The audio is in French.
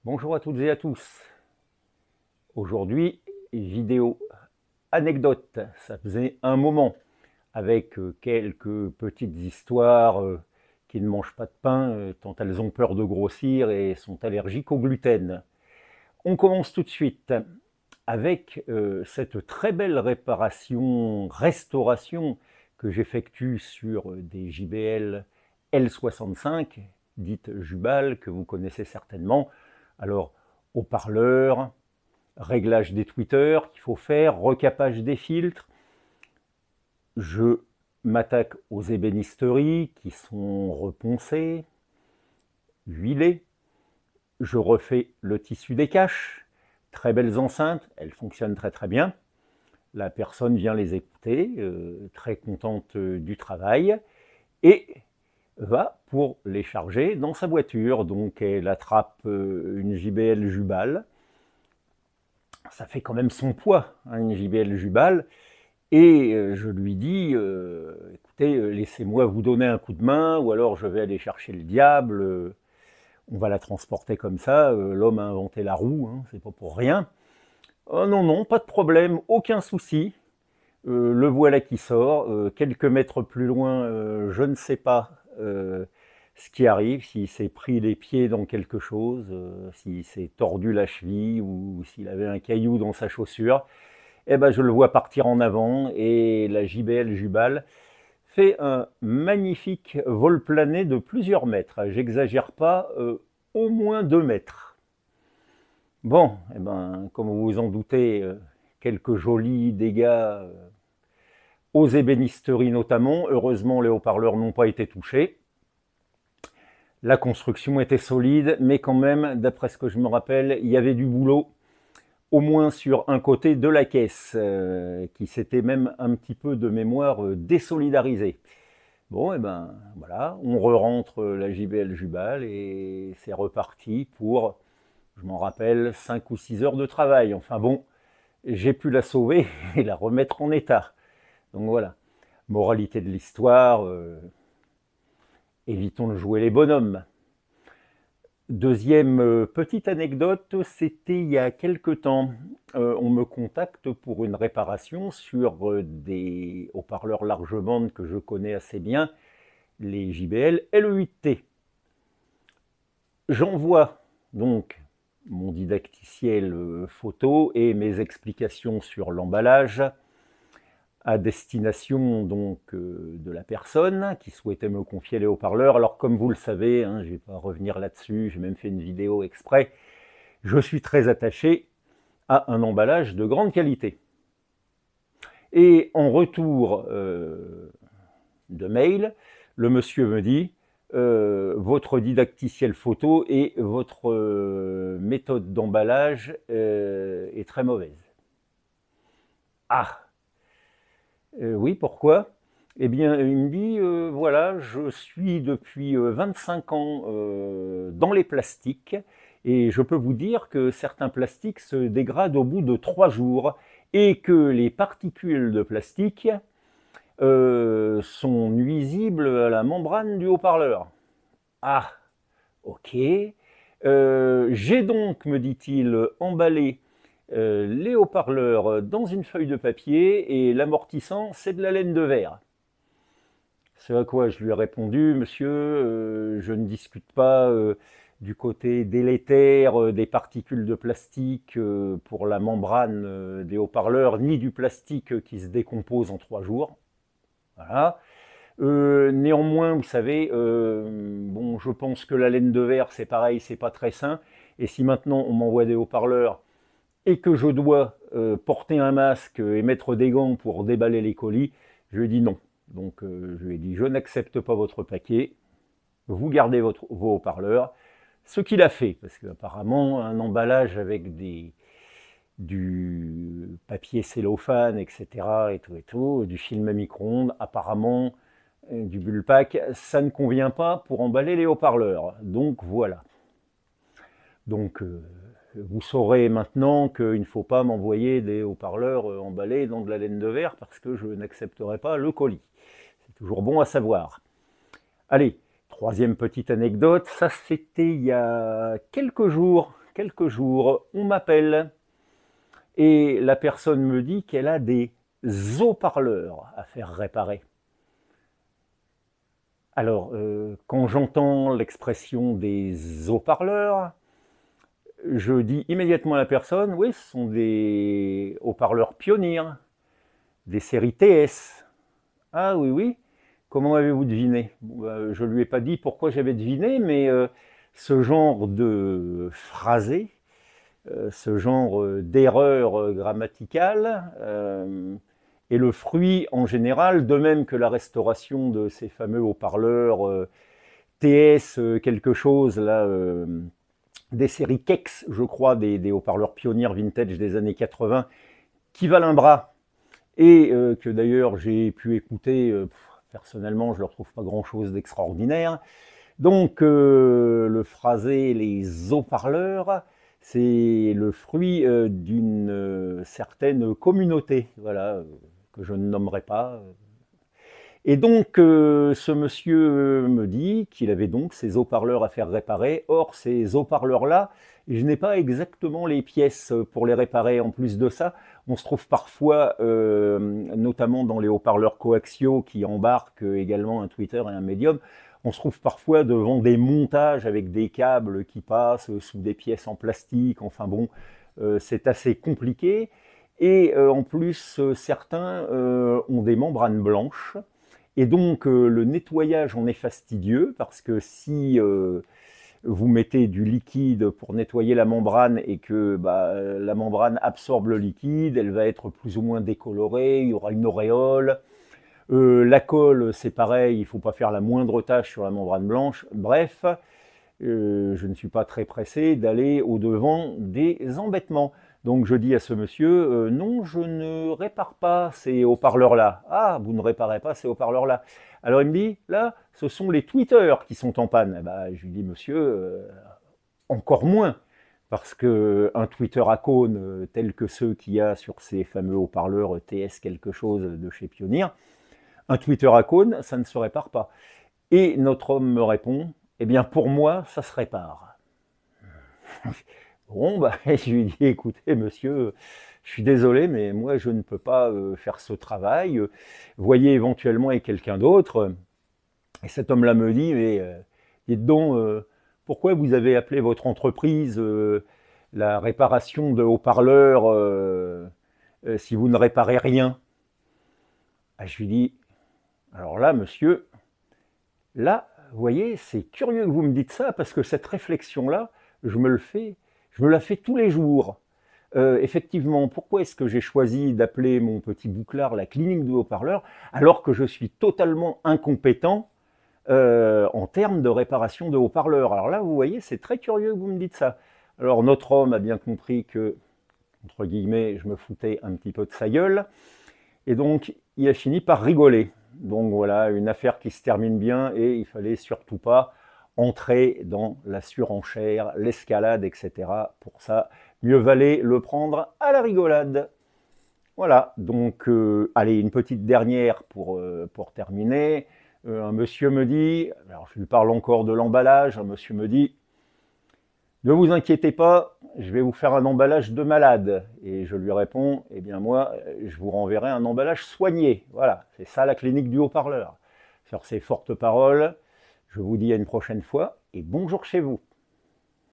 Bonjour à toutes et à tous. Aujourd'hui, vidéo anecdote. Ça faisait un moment avec quelques petites histoires qui ne mangent pas de pain tant elles ont peur de grossir et sont allergiques au gluten. On commence tout de suite avec cette très belle restauration que j'effectue sur des JBL L65, dites Jubal, que vous connaissez certainement. Alors, haut-parleurs, réglage des tweeters qu'il faut faire, recapage des filtres. Je m'attaque aux ébénisteries qui sont reponcées, huilées. Je refais le tissu des caches. Très belles enceintes, elles fonctionnent très très bien. La personne vient les écouter, très contente du travail, et va pour les charger dans sa voiture. Donc elle attrape une JBL Jubal. Ça fait quand même son poids, hein, une JBL Jubal. Et je lui dis, écoutez, laissez-moi vous donner un coup de main, ou alors je vais aller chercher le diable, on va la transporter comme ça, l'homme a inventé la roue, hein, c'est pas pour rien. Oh non, non, pas de problème, aucun souci. Le voilà qui sort, quelques mètres plus loin, je ne sais pas ce qui arrive, s'il s'est pris les pieds dans quelque chose, s'il s'est tordu la cheville ou s'il avait un caillou dans sa chaussure. Eh ben, je le vois partir en avant et la JBL Jubal fait un magnifique vol plané de plusieurs mètres. J'exagère pas, au moins 2 mètres. Bon, eh ben, comme vous vous en doutez, quelques jolis dégâts aux ébénisteries notamment. Heureusement, les haut-parleurs n'ont pas été touchés. La construction était solide, mais quand même, d'après ce que je me rappelle, il y avait du boulot, au moins sur un côté de la caisse, qui s'était même un petit peu de mémoire désolidarisée. Bon, et ben voilà, on re-rentre la JBL Jubal et c'est reparti pour, je m'en rappelle, 5 ou 6 heures de travail. Enfin bon, j'ai pu la sauver et la remettre en état. Donc voilà, moralité de l'histoire, évitons de jouer les bonhommes. Deuxième petite anecdote, c'était il y a quelque temps. On me contacte pour une réparation sur des haut-parleurs large bande que je connais assez bien, les JBL LE8T. J'envoie donc mon didacticiel photo et mes explications sur l'emballage à destination donc de la personne qui souhaitait me confier les haut-parleurs. Alors comme vous le savez, hein, je ne vais pas revenir là-dessus, j'ai même fait une vidéo exprès, je suis très attaché à un emballage de grande qualité. Et en retour de mail, le monsieur me dit votre didacticiel photo et votre méthode d'emballage est très mauvaise. Ah, oui, pourquoi? Eh bien, il me dit, voilà, je suis depuis 25 ans dans les plastiques et je peux vous dire que certains plastiques se dégradent au bout de 3 jours et que les particules de plastique sont nuisibles à la membrane du haut-parleur. Ah, ok. J'ai donc, me dit-il, emballé les haut-parleurs dans une feuille de papier et l'amortissant, c'est de la laine de verre. C'est à quoi je lui ai répondu, monsieur, je ne discute pas du côté délétère des particules de plastique pour la membrane des haut-parleurs, ni du plastique qui se décompose en 3 jours. Voilà. Néanmoins, vous savez, bon, je pense que la laine de verre, c'est pareil, c'est pas très sain. Et si maintenant on m'envoie des haut-parleurs et que je dois porter un masque et mettre des gants pour déballer les colis, je lui ai dit non. Donc je lui ai dit, je n'accepte pas votre paquet, vous gardez vos haut-parleurs. Ce qu'il a fait, parce qu'apparemment, un emballage avec du papier cellophane, etc., et tout, du film à micro-ondes, apparemment, du Bullpack, ça ne convient pas pour emballer les haut-parleurs. Donc voilà. Donc vous saurez maintenant qu'il ne faut pas m'envoyer des haut-parleurs emballés dans de la laine de verre parce que je n'accepterai pas le colis. C'est toujours bon à savoir. Allez, troisième petite anecdote, ça c'était il y a quelques jours quelques jours, on m'appelle et la personne me dit qu'elle a des haut-parleurs à faire réparer. Alors, quand j'entends l'expression des haut-parleurs, je dis immédiatement à la personne, oui, ce sont des haut-parleurs Pioneer, des séries TS. Ah oui, oui, comment avez-vous deviné? Je ne lui ai pas dit pourquoi j'avais deviné, mais ce genre de phrasé, ce genre d'erreur grammaticale est le fruit en général, de même que la restauration de ces fameux haut-parleurs TS quelque chose, là, des séries Kex, je crois, des haut-parleurs Pioneer vintage des années 80, qui valent un bras, et que d'ailleurs j'ai pu écouter, personnellement je ne leur trouve pas grand-chose d'extraordinaire. Donc le phrasé, les haut-parleurs, c'est le fruit d'une certaine communauté, voilà, que je ne nommerai pas. Et donc ce monsieur me dit qu'il avait donc ces haut-parleurs à faire réparer. Or ces haut-parleurs-là, je n'ai pas exactement les pièces pour les réparer. En plus de ça, on se trouve parfois, notamment dans les haut-parleurs coaxiaux qui embarquent également un tweeter et un médium, on se trouve parfois devant des montages avec des câbles qui passent sous des pièces en plastique. Enfin bon, c'est assez compliqué. Et en plus, certains ont des membranes blanches. Et donc le nettoyage en est fastidieux parce que si vous mettez du liquide pour nettoyer la membrane et que la membrane absorbe le liquide, elle va être plus ou moins décolorée, il y aura une auréole. La colle, c'est pareil, il ne faut pas faire la moindre tâche sur la membrane blanche. Bref, je ne suis pas très pressé d'aller au-devant des embêtements. Donc je dis à ce monsieur, non, je ne répare pas ces haut-parleurs-là. Ah, vous ne réparez pas ces haut-parleurs-là. Alors il me dit, là, ce sont les tweeters qui sont en panne. Je lui dis, monsieur, encore moins, parce qu'un tweeter à cône tel que ceux qu'il y a sur ces fameux haut-parleurs TS quelque chose de chez Pioneer, un tweeter à cône, ça ne se répare pas. Et notre homme me répond, eh bien pour moi, ça se répare. Bon, je lui dis, écoutez, monsieur, je suis désolé, mais moi, je ne peux pas faire ce travail. Voyez éventuellement avec quelqu'un d'autre. Et cet homme-là me dit, mais dites donc, pourquoi vous avez appelé votre entreprise la réparation de haut-parleurs si vous ne réparez rien? Je lui dis, alors là, monsieur, là, vous voyez, c'est curieux que vous me dites ça, parce que cette réflexion-là, je me la fais tous les jours. Effectivement, pourquoi est-ce que j'ai choisi d'appeler mon petit bouclard la clinique du haut-parleur, alors que je suis totalement incompétent en termes de réparation de haut-parleurs? Alors là, vous voyez, c'est très curieux que vous me dites ça. Alors notre homme a bien compris que, entre guillemets, je me foutais un petit peu de sa gueule, et donc il a fini par rigoler. Donc voilà, une affaire qui se termine bien, et il fallait surtout pas entrer dans la surenchère, l'escalade, etc. Pour ça, mieux valait le prendre à la rigolade. Voilà, donc allez, une petite dernière pour terminer. Un monsieur me dit, alors je lui parle encore de l'emballage, un monsieur me dit, ne vous inquiétez pas, je vais vous faire un emballage de malade. Et je lui réponds, eh bien moi, je vous renverrai un emballage soigné. Voilà, c'est ça la clinique du haut-parleur. Sur ces fortes paroles, je vous dis à une prochaine fois et bonjour chez vous.